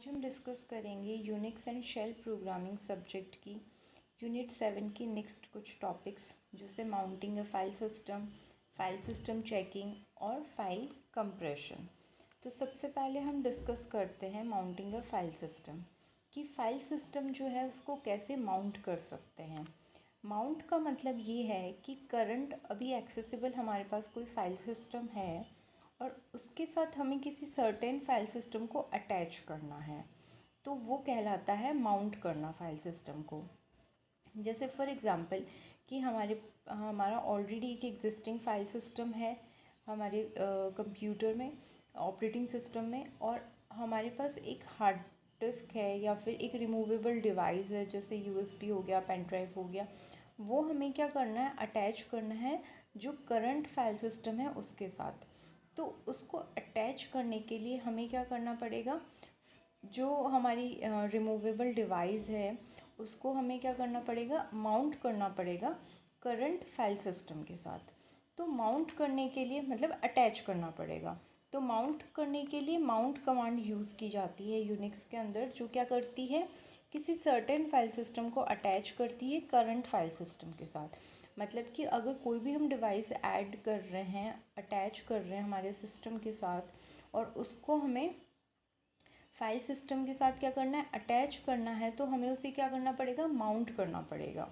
हम डिस्कस करेंगे Unix and shell programming subject की यूनिट 7 की नेक्स्ट कुछ टॉपिक्स जैसे mounting a file system checking और फाइल कंप्रेशन। तो सबसे पहले हम डिस्कस करते हैं माउंटिंग अ फाइल सिस्टम कि फ़ाइल सिस्टम जो है उसको कैसे माउंट कर सकते हैं। माउंट का मतलब ये है कि करंट अभी एक्सेसिबल हमारे पास कोई फाइल सिस्टम है और उसके साथ हमें किसी सर्टेन फाइल सिस्टम को अटैच करना है, तो वो कहलाता है माउंट करना फाइल सिस्टम को। जैसे फॉर एग्ज़ाम्पल कि हमारा ऑलरेडी एक एग्जिस्टिंग फाइल सिस्टम है हमारे कंप्यूटर में, ऑपरेटिंग सिस्टम में, और हमारे पास एक हार्ड डिस्क है या फिर एक रिमूवेबल डिवाइस है जैसे यूएसबी हो गया, पेन ड्राइव हो गया। वो हमें क्या करना है, अटैच करना है जो करंट फाइल सिस्टम है उसके साथ। तो उसको अटैच करने के लिए हमें क्या करना पड़ेगा, जो हमारी रिमूवेबल डिवाइस है उसको हमें क्या करना पड़ेगा, माउंट करना पड़ेगा करंट फाइल सिस्टम के साथ। तो माउंट करने के लिए मतलब अटैच करना पड़ेगा। तो माउंट करने के लिए माउंट कमांड यूज़ की जाती है यूनिक्स के अंदर, जो क्या करती है, किसी सर्टेन फाइल सिस्टम को अटैच करती है करंट फाइल सिस्टम के साथ। मतलब कि अगर कोई भी हम डिवाइस ऐड कर रहे हैं, अटैच कर रहे हैं हमारे सिस्टम के साथ, और उसको हमें फाइल सिस्टम के साथ क्या करना है, अटैच करना है, तो हमें उसे क्या करना पड़ेगा, माउंट करना पड़ेगा।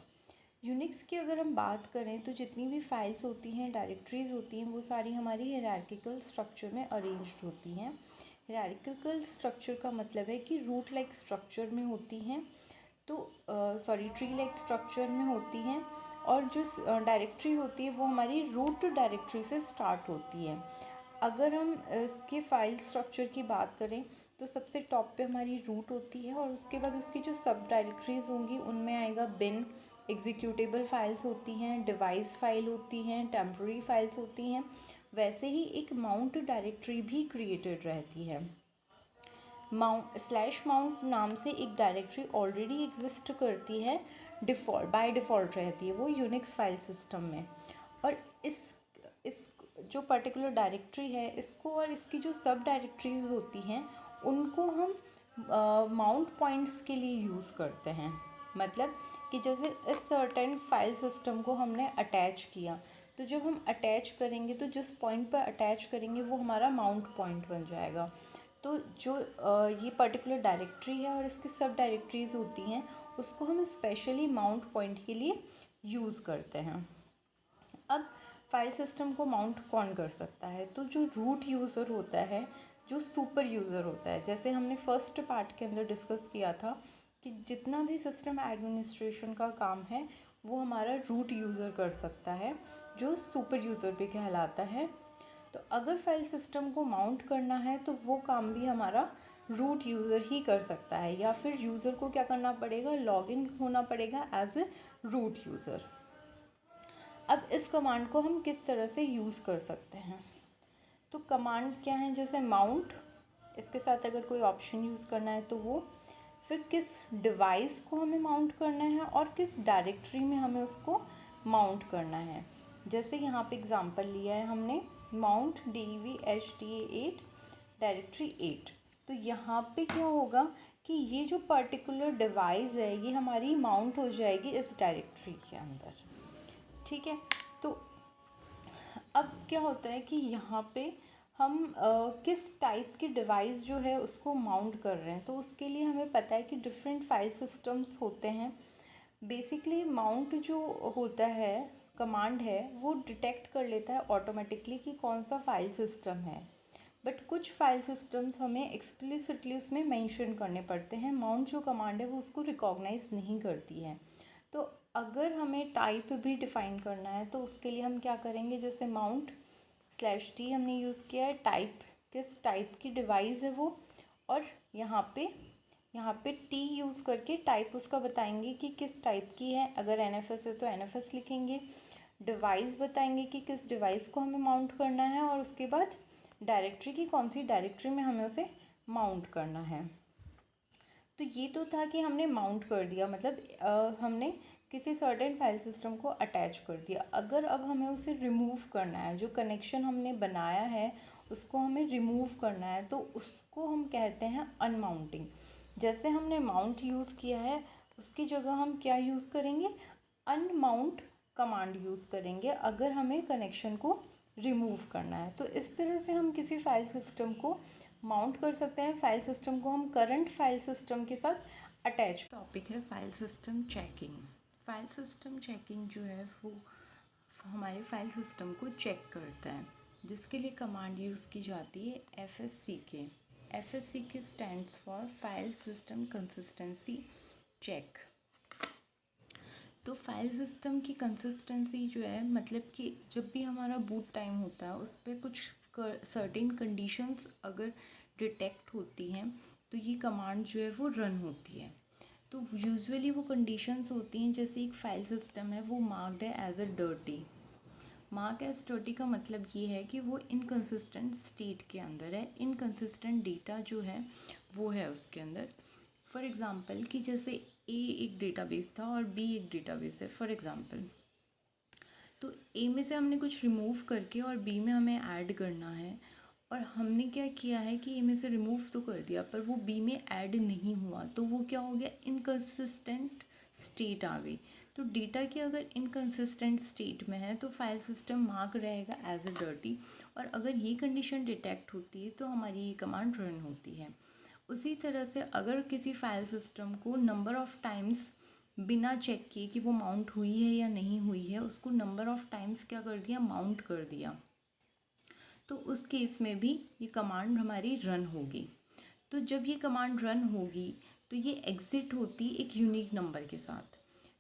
यूनिक्स की अगर हम बात करें तो जितनी भी फाइल्स होती हैं, डायरेक्टरीज़ होती हैं, वो सारी हमारी हायरार्किकल स्ट्रक्चर में अरेंज्ड होती हैं। हायरार्किकल स्ट्रक्चर का मतलब है कि रूट लाइक स्ट्रक्चर में होती हैं, तो ट्री लाइक स्ट्रक्चर में होती हैं। और जो डायरेक्टरी होती है वो हमारी रूट डायरेक्टरी से स्टार्ट होती है। अगर हम इसके फाइल स्ट्रक्चर की बात करें तो सबसे टॉप पे हमारी रूट होती है, और उसके बाद उसकी जो सब डायरेक्टरीज़ होंगी उनमें आएगा बिन, एग्जीक्यूटेबल फाइल्स होती हैं, डिवाइस फाइल होती हैं, टेम्पररी फाइल्स होती हैं। वैसे ही एक माउंट डायरेक्टरी भी क्रिएटेड रहती है। माउंट नाम से एक डायरेक्टरी ऑलरेडी एग्जिस्ट करती है, बाय डिफ़ॉल्ट रहती है वो यूनिक्स फाइल सिस्टम में। और इस जो पर्टिकुलर डायरेक्टरी है, इसको और इसकी जो सब डायरेक्टरीज होती हैं उनको हम माउंट पॉइंट्स के लिए यूज़ करते हैं। मतलब कि जैसे इस सर्टेन फाइल सिस्टम को हमने अटैच किया, तो जब हम अटैच करेंगे तो जिस पॉइंट पर अटैच करेंगे वो हमारा माउंट पॉइंट बन जाएगा। तो जो ये पर्टिकुलर डायरेक्टरी है और इसकी सब डायरेक्टरीज होती हैं उसको हम स्पेशली माउंट पॉइंट के लिए यूज़ करते हैं। अब फाइल सिस्टम को माउंट कौन कर सकता है, तो जो रूट यूज़र होता है, जो सुपर यूज़र होता है, जैसे हमने फर्स्ट पार्ट के अंदर डिस्कस किया था कि जितना भी सिस्टम एडमिनिस्ट्रेशन का काम है वो हमारा रूट यूज़र कर सकता है, जो सुपर यूज़र भी कहलाता है। तो अगर फाइल सिस्टम को माउंट करना है तो वो काम भी हमारा रूट यूज़र ही कर सकता है, या फिर यूज़र को क्या करना पड़ेगा, लॉगिन होना पड़ेगा एज ए रूट यूज़र। अब इस कमांड को हम किस तरह से यूज़ कर सकते हैं, तो कमांड क्या है, जैसे माउंट, इसके साथ अगर कोई ऑप्शन यूज़ करना है तो वो, फिर किस डिवाइस को हमें माउंट करना है और किस डायरेक्टरी में हमें उसको माउंट करना है। जैसे यहाँ पे एग्जांपल लिया है हमने, माउंट DEVHTA8 डायरेक्टरी 8। तो यहाँ पे क्या होगा कि ये जो पर्टिकुलर डिवाइस है ये हमारी माउंट हो जाएगी इस डायरेक्टरी के अंदर, ठीक है। तो अब क्या होता है कि यहाँ पे हम किस टाइप की डिवाइस जो है उसको माउंट कर रहे हैं, तो उसके लिए हमें पता है कि डिफरेंट फाइल सिस्टम्स होते हैं। बेसिकली माउंट जो होता है, कमांड है, वो डिटेक्ट कर लेता है ऑटोमेटिकली कि कौन सा फाइल सिस्टम है। बट कुछ फाइल सिस्टम्स हमें एक्सप्लिसिटली उसमें मेंशन करने पड़ते हैं, माउंट जो कमांड है वो उसको रिकॉग्नाइज नहीं करती है। तो अगर हमें टाइप भी डिफ़ाइन करना है तो उसके लिए हम क्या करेंगे, जैसे माउंट/t हमने यूज़ किया है, टाइप किस टाइप की डिवाइस है वो, और यहाँ पे टी यूज़ करके टाइप उसका बताएंगे कि किस टाइप की है। अगर NFS है तो NFS लिखेंगे, डिवाइस बताएंगे कि किस डिवाइस को हमें माउंट करना है, और उसके बाद डायरेक्टरी की कौन सी डायरेक्टरी में हमें उसे माउंट करना है। तो ये तो था कि हमने माउंट कर दिया, मतलब हमने किसी सर्टेन फाइल सिस्टम को अटैच कर दिया। अगर अब हमें उसे रिमूव करना है, जो कनेक्शन हमने बनाया है उसको हमें रिमूव करना है, तो उसको हम कहते हैं अनमाउंटिंग। जैसे हमने माउंट यूज़ किया है, उसकी जगह हम क्या यूज़ करेंगे, अनमाउंट कमांड यूज़ करेंगे अगर हमें कनेक्शन को रिमूव करना है। तो इस तरह से हम किसी फाइल सिस्टम को माउंट कर सकते हैं। फाइल सिस्टम को हम करंट फाइल सिस्टम के साथ अटैच। टॉपिक है file system checking. File system checking जो है वो हमारे फाइल सिस्टम को चेक करता है, जिसके लिए कमांड यूज़ की जाती है FSCK। FSCK stands for file system consistency check. तो फाइल सिस्टम की कंसिस्टेंसी जो है, मतलब कि जब भी हमारा बूट टाइम होता है उस पर कुछ सर्टेन कंडीशंस अगर डिटेक्ट होती हैं तो ये कमांड जो है वो रन होती है। तो यूजुअली वो कंडीशंस होती हैं, जैसे एक फाइल सिस्टम है वो मार्क्ड है as a dirty. Mark as dirty का मतलब ये है कि वो इनकंसिस्टेंट स्टेट के अंदर है, इनकंसिस्टेंट डेटा जो है वो है उसके अंदर। फॉर एग्ज़ाम्पल कि जैसे ए एक डेटाबेस था और बी एक डेटाबेस है फॉर एग्ज़ाम्पल, तो ए में से हमने कुछ रिमूव करके और बी में हमें ऐड करना है, और हमने क्या किया है कि ए में से रिमूव तो कर दिया पर वो बी में ऐड नहीं हुआ, तो वो क्या हो गया, इनकंसिस्टेंट स्टेट आ गई। तो डेटा की अगर इनकंसिस्टेंट स्टेट में है तो फाइल सिस्टम मार्क रहेगा एज अ डर्टी, और अगर ये कंडीशन डिटेक्ट होती है तो हमारी ये कमांड रन होती है। उसी तरह से अगर किसी फाइल सिस्टम को नंबर ऑफ़ टाइम्स बिना चेक किए कि वो माउंट हुई है या नहीं हुई है, उसको नंबर ऑफ़ टाइम्स क्या कर दिया, माउंट कर दिया, तो उस केस में भी ये कमांड हमारी रन होगी। तो जब ये कमांड रन होगी तो ये एग्ज़िट होती एक यूनिक नंबर के साथ।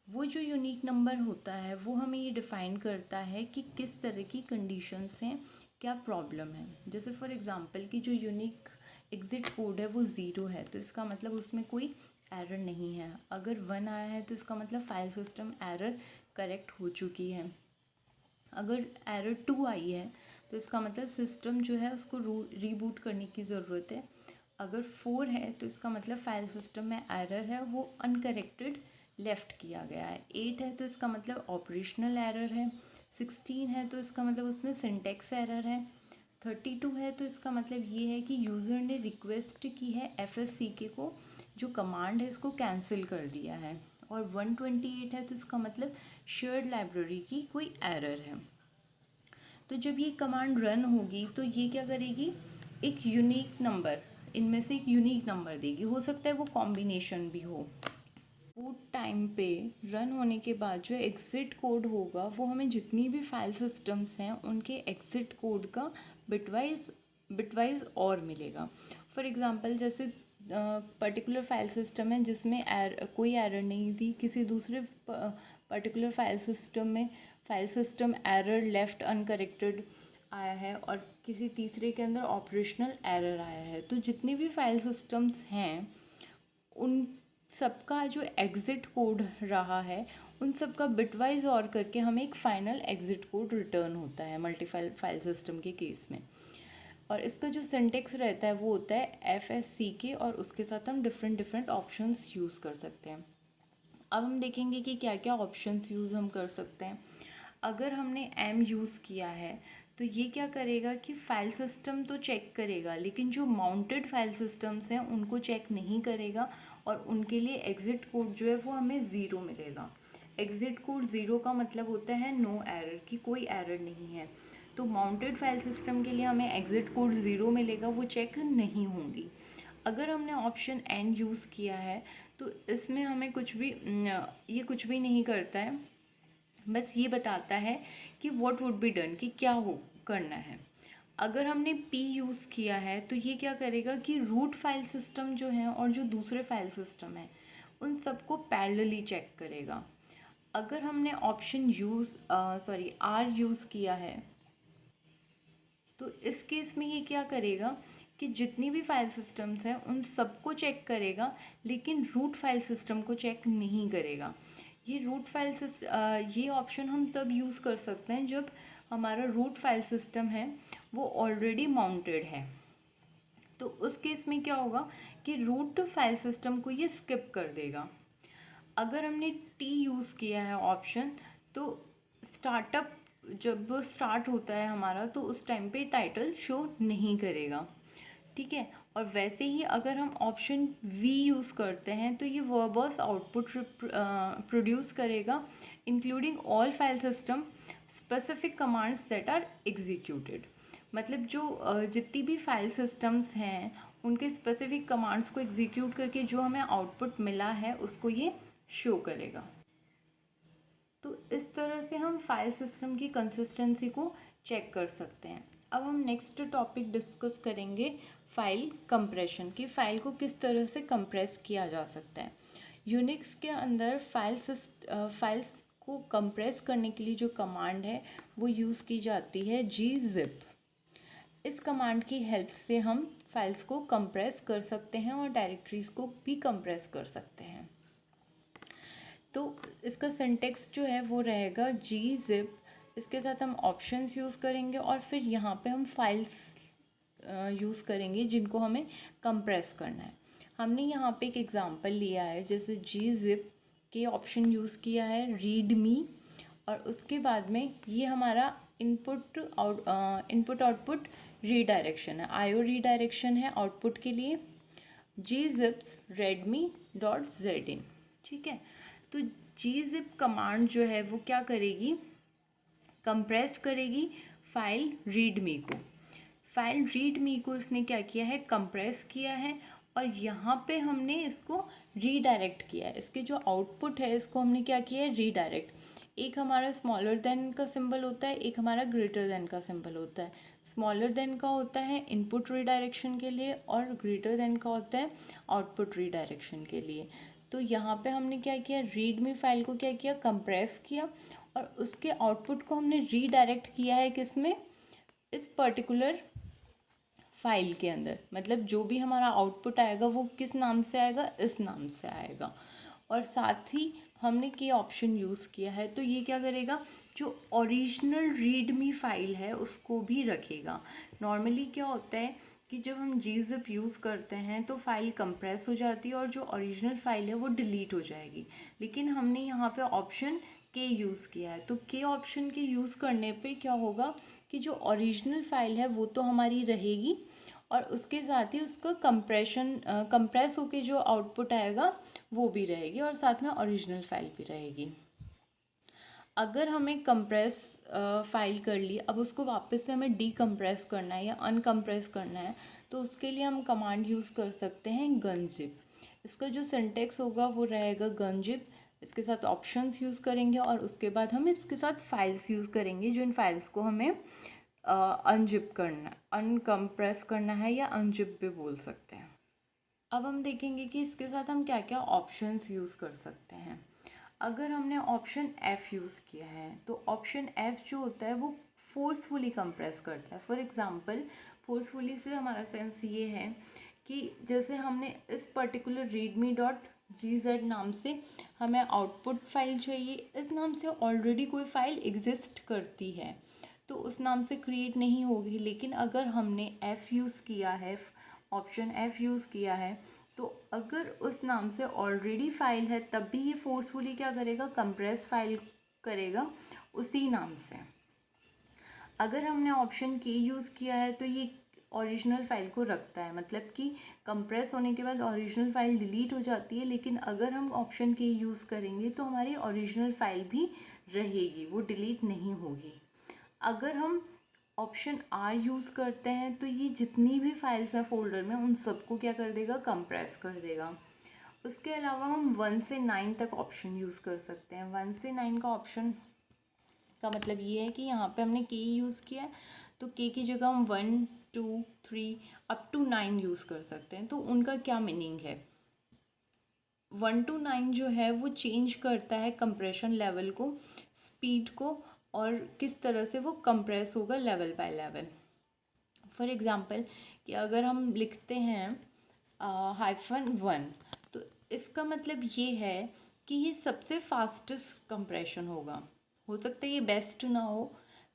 वो जो यूनिक नंबर होता है वो हमें ये डिफ़ाइन करता है कि किस तरह की कंडीशंस हैं, क्या प्रॉब्लम है। जैसे फॉर एग्ज़ाम्पल कि जो यूनिक एग्ज़िट कोड है वो 0 है, तो इसका मतलब उसमें कोई एरर नहीं है। अगर 1 आया है तो इसका मतलब फाइल सिस्टम एरर करेक्ट हो चुकी है। अगर एरर 2 आई है तो इसका मतलब सिस्टम जो है उसको रीबूट करने की ज़रूरत है। अगर 4 है तो इसका मतलब फाइल सिस्टम में एरर है, वो अनकरेक्टेड लेफ़्ट किया गया है। 8 है तो इसका मतलब ऑपरेशनल एरर है। 16 है तो इसका मतलब उसमें सिंटेक्स एरर है। 32 है तो इसका मतलब ये है कि यूज़र ने रिक्वेस्ट की है FSCK को, जो कमांड है इसको कैंसिल कर दिया है। और 128 है तो इसका मतलब शेयर्ड लाइब्रेरी की कोई एरर है। तो जब ये कमांड रन होगी तो ये क्या करेगी, एक यूनिक नंबर, इनमें से एक यूनिक नंबर देगी। हो सकता है वो कॉम्बिनेशन भी हो। बूट टाइम पे रन होने के बाद जो एग्ज़िट कोड होगा वो हमें जितनी भी फाइल सिस्टम्स हैं उनके एग्ज़िट कोड का बिटवाइज और मिलेगा। फॉर एग्ज़ाम्पल जैसे पर्टिकुलर फाइल सिस्टम है जिसमें कोई एरर नहीं थी, किसी दूसरे पर्टिकुलर फाइल सिस्टम में file system error left uncorrected आया है, और किसी तीसरे के अंदर ऑपरेशनल एरर आया है। तो जितनी भी फाइल सिस्टम्स हैं उन सबका जो एग्ज़िट कोड रहा है उन सबका बिटवाइज और करके हमें एक फ़ाइनल एग्ज़िट कोड रिटर्न होता है मल्टी फाइल सिस्टम के केस में। और इसका जो सिंटेक्स रहता है वो होता है FSCK, और उसके साथ हम डिफरेंट ऑप्शंस यूज़ कर सकते हैं। अब हम देखेंगे कि क्या क्या ऑप्शंस यूज़ हम कर सकते हैं। अगर हमने M यूज़ किया है तो ये क्या करेगा कि फ़ाइल सिस्टम तो चेक करेगा, लेकिन जो माउंटेड फाइल सिस्टम्स हैं उनको चेक नहीं करेगा, और उनके लिए एग्ज़िट कोड जो है वो हमें 0 मिलेगा। एग्ज़िट कोड 0 का मतलब होता है नो एरर, कि कोई एरर नहीं है। तो माउंटेड फाइल सिस्टम के लिए हमें एग्ज़िट कोड 0 मिलेगा, वो चेक नहीं होंगी। अगर हमने ऑप्शन N यूज़ किया है तो इसमें हमें ये कुछ भी नहीं करता है, बस ये बताता है कि व्हाट वुड बी डन, कि क्या हो करना है। अगर हमने P यूज़ किया है तो ये क्या करेगा कि रूट फाइल सिस्टम जो है और जो दूसरे फाइल सिस्टम है उन सबको पैरेलली चेक करेगा। अगर हमने ऑप्शन R यूज़ किया है तो इस केस में ये क्या करेगा कि जितनी भी फाइल सिस्टम्स हैं उन सबको चेक करेगा, लेकिन रूट फाइल सिस्टम को चेक नहीं करेगा। ये ऑप्शन हम तब यूज़ कर सकते हैं जब हमारा रूट फाइल सिस्टम है वो ऑलरेडी माउंटेड है। तो उस केस में क्या होगा कि रूट फाइल सिस्टम को ये स्किप कर देगा। अगर हमने T यूज़ किया है ऑप्शन, तो स्टार्टअप जब स्टार्ट होता है हमारा तो उस टाइम पे टाइटल शो नहीं करेगा, ठीक है। और वैसे ही अगर हम ऑप्शन वी यूज़ करते हैं तो ये वर्बॉस आउटपुट प्रोड्यूस करेगा including all file system specific commands that are executed. मतलब जो जितनी भी फाइल सिस्टम्स हैं उनके स्पेसिफिक कमांड्स को एग्जीक्यूट करके जो हमें आउटपुट मिला है उसको ये शो करेगा। तो इस तरह से हम फाइल सिस्टम की कंसिस्टेंसी को चेक कर सकते हैं। अब हम नेक्स्ट टॉपिक डिस्कस करेंगे फाइल कंप्रेशन की, फ़ाइल को किस तरह से कंप्रेस किया जा सकता है। यूनिक्स के अंदर फाइल्स को कंप्रेस करने के लिए जो कमांड है वो यूज़ की जाती है gzip। इस कमांड की हेल्प से हम फाइल्स को कंप्रेस कर सकते हैं और डायरेक्टरीज़ को भी कंप्रेस कर सकते हैं। तो इसका सिंटेक्स जो है वो रहेगा gzip, इसके साथ हम ऑप्शंस यूज़ करेंगे और फिर यहाँ पे हम फाइल्स यूज़ करेंगे जिनको हमें कंप्रेस करना है। हमने यहाँ पे एक एग्जांपल लिया है, जैसे gzip के ऑप्शन यूज़ किया है रीड मी, और उसके बाद में ये हमारा इनपुट आउटपुट रीडायरेक्शन है, आईओ रीडायरेक्शन है आउटपुट के लिए gzips readme.zin, ठीक है। तो gzip कमांड जो है वो क्या करेगी, कंप्रेस करेगी फाइल रीडमी को। फाइल रीडमी को इसने क्या किया है, कंप्रेस किया है, और यहाँ पे हमने इसको रीडायरेक्ट किया है। इसके जो आउटपुट है इसको हमने क्या किया है, रीडायरेक्ट। एक हमारा स्मॉलर देन का सिंबल होता है, एक हमारा ग्रेटर देन का सिंबल होता है। स्मॉलर देन का होता है इनपुट रीडायरेक्शन के लिए और ग्रेटर देन का होता है आउटपुट रीडायरेक्शन के लिए। तो यहाँ पे हमने क्या किया, रीडमी फाइल को क्या किया, कंप्रेस किया, और उसके आउटपुट को हमने रीडायरेक्ट किया है किस में, इस पर्टिकुलर फाइल के अंदर। मतलब जो भी हमारा आउटपुट आएगा वो किस नाम से आएगा, इस नाम से आएगा। और साथ ही हमने के ऑप्शन यूज़ किया है, तो ये क्या करेगा, जो ओरिजिनल रीडमी फाइल है उसको भी रखेगा। नॉर्मली क्या होता है कि जब हम gzip यूज़ करते हैं तो फाइल कंप्रेस हो जाती है और जो ओरिजिनल फाइल है वो डिलीट हो जाएगी, लेकिन हमने यहाँ पे ऑप्शन के यूज़ किया है। तो के ऑप्शन के यूज़ करने पे क्या होगा कि जो ओरिजिनल फाइल है वो तो हमारी रहेगी, और उसके साथ ही उसका कंप्रेस होके जो आउटपुट आएगा वो भी रहेगी, और साथ में ओरिजिनल फाइल भी रहेगी। अगर हमें कंप्रेस फाइल कर ली, अब उसको वापस से हमें डीकम्प्रेस करना है या अनकम्प्रेस करना है, तो उसके लिए हम कमांड यूज़ कर सकते हैं gunzip। इसका जो सिंटेक्स होगा वो रहेगा gunzip, इसके साथ ऑप्शंस यूज़ करेंगे और उसके बाद हम इसके साथ फाइल्स यूज़ करेंगे, जो इन फाइल्स को हमें अनजिप करना, अनकम्प्रेस करना है, या अनजिप भी बोल सकते हैं। अब हम देखेंगे कि इसके साथ हम क्या क्या ऑप्शंस यूज़ कर सकते हैं। अगर हमने ऑप्शन F यूज़ किया है तो ऑप्शन F जो होता है वो फोर्सफुली कंप्रेस करता है। फॉर एग्ज़ाम्पल, फोर्सफुली से हमारा सेंस ये है कि जैसे हमने इस पर्टिकुलर readme.gz नाम से हमें आउटपुट फाइल चाहिए, इस नाम से ऑलरेडी कोई फाइल एग्जिस्ट करती है तो उस नाम से क्रिएट नहीं होगी। लेकिन अगर हमने F यूज़ किया है, ऑप्शन F यूज़ किया है, तो अगर उस नाम से ऑलरेडी फाइल है तब भी ये फोर्सफुली क्या करेगा, कंप्रेस फाइल करेगा उसी नाम से। अगर हमने ऑप्शन के यूज़ किया है तो ये ओरिजिनल फाइल को रखता है, मतलब कि कंप्रेस होने के बाद ओरिजिनल फाइल डिलीट हो जाती है, लेकिन अगर हम ऑप्शन के यूज़ करेंगे तो हमारी ओरिजिनल फाइल भी रहेगी, वो डिलीट नहीं होगी। अगर हम ऑप्शन आर यूज़ करते हैं तो ये जितनी भी फाइल्स हैं फोल्डर में उन सबको क्या कर देगा, कंप्रेस कर देगा। उसके अलावा हम 1 से 9 तक ऑप्शन यूज़ कर सकते हैं। 1 से 9 का ऑप्शन का मतलब ये है कि यहाँ पे हमने के यूज़ किया है तो के की जगह हम 1 2 3 अप टू 9 यूज़ कर सकते हैं। तो उनका क्या मीनिंग है, 1 to 9 जो है वो चेंज करता है कंप्रेशन लेवल को, स्पीड को, और किस तरह से वो कंप्रेस होगा level by level. For example कि अगर हम लिखते हैं -1, तो इसका मतलब ये है कि ये सबसे फास्टेस्ट कंप्रेशन होगा। हो सकता है ये बेस्ट ना हो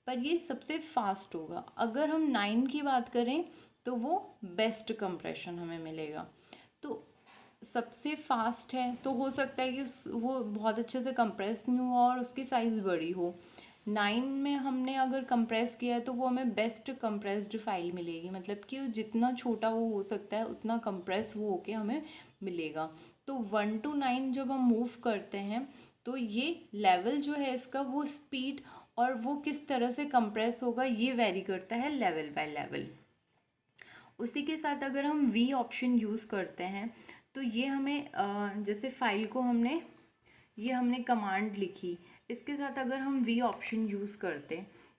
पर ये सबसे फास्ट होगा। अगर हम 9 की बात करें तो वो बेस्ट कंप्रेशन हमें मिलेगा। तो सबसे फास्ट है तो हो सकता है कि वो बहुत अच्छे से कंप्रेस नहीं हुआ और उसकी साइज़ बड़ी हो, 9 में हमने अगर कंप्रेस किया है तो वो हमें बेस्ट कंप्रेस्ड फाइल मिलेगी, मतलब कि जितना छोटा वो हो सकता है उतना कंप्रेस वो होके हमें मिलेगा। तो 1 to 9 जब हम मूव करते हैं तो ये लेवल जो है इसका, वो स्पीड और वो किस तरह से कंप्रेस होगा ये वेरी करता है लेवल बाय लेवल। उसी के साथ अगर हम वी ऑप्शन यूज़ करते हैं तो ये हमें जैसे फाइल को ये हमने कमांड लिखी, इसके साथ अगर हम वी ऑप्शन यूज़ करते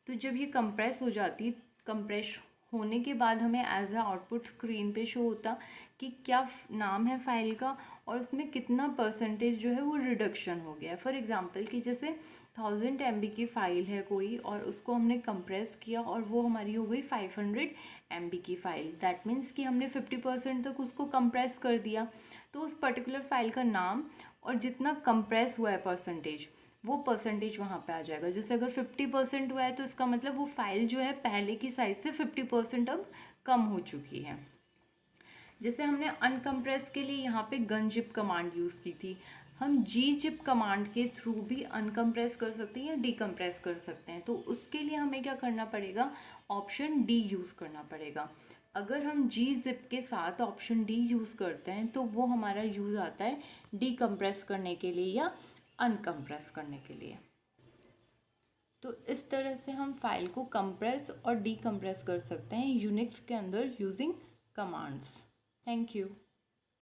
तो जब ये कंप्रेस हो जाती, कंप्रेस होने के बाद हमें एज अ आउटपुट स्क्रीन पे शो होता कि क्या नाम है फाइल का और उसमें कितना परसेंटेज जो है वो रिडक्शन हो गया है। फॉर एग्जांपल कि जैसे 1000 MB की फ़ाइल है कोई और उसको हमने कंप्रेस किया और वो हमारी हो गई 500 MB की फ़ाइल, दैट मीन्स कि हमने 50% तक उसको कंप्रेस कर दिया। तो उस पर्टिकुलर फाइल का नाम और जितना कंप्रेस हुआ है परसेंटेज, वो परसेंटेज वहाँ पे आ जाएगा। जैसे अगर 50% हुआ है तो इसका मतलब वो फाइल जो है पहले की साइज़ से 50% अब कम हो चुकी है। जैसे हमने अनकम्प्रेस के लिए यहाँ पे गनजिप कमांड यूज़ की थी, हम gzip कमांड के थ्रू भी अनकम्प्रेस कर सकते हैं या डीकम्प्रेस कर सकते हैं। तो उसके लिए हमें क्या करना पड़ेगा, ऑप्शन डी यूज़ करना पड़ेगा। अगर हम gzip के साथ ऑप्शन डी यूज़ करते हैं तो वो हमारा यूज़ आता है डीकम्प्रेस करने के लिए या अनकम्प्रेस करने के लिए। तो इस तरह से हम फाइल को कंप्रेस और डीकम्प्रेस कर सकते हैं यूनिक्स के अंदर यूजिंग कमांड्स। Thank you.